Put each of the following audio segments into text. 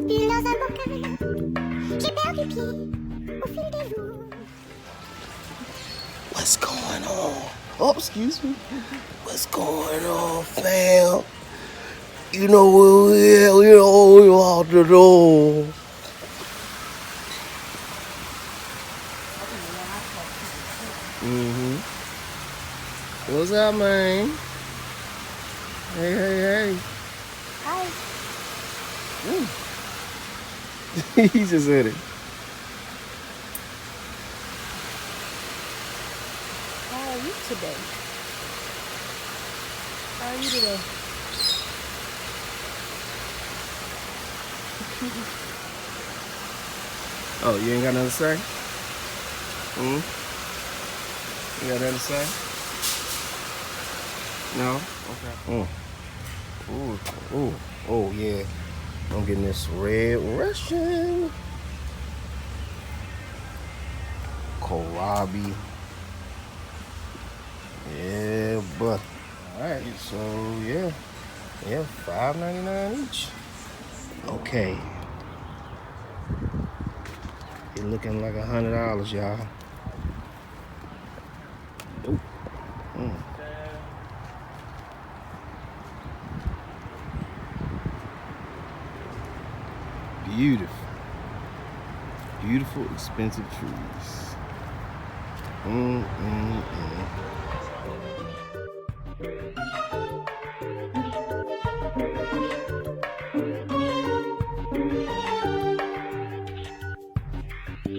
une bulle dans un bon cœur. J'ai perdu pied au fil des jours. What's going on? Oh, excuse me. What's going on, fam? You know where we at? We out the door. What's up, man? Hey. Hi. He just said it. How are you today? How are you today? Oh, you ain't got nothing to say? You got nothing to say? No? Okay. Oh, yeah. I'm getting this red Russian. Kohlrabi. Yeah, but. Alright, so yeah, $5.99 each. Okay. It looking like $100, y'all. Ooh. Beautiful, expensive trees.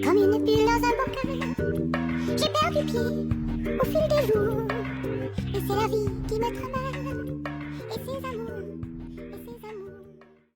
Comme une bulle dans un bon cœur. J'ai perdu pied au fil des jours. Et c'est la vie qui me tramène.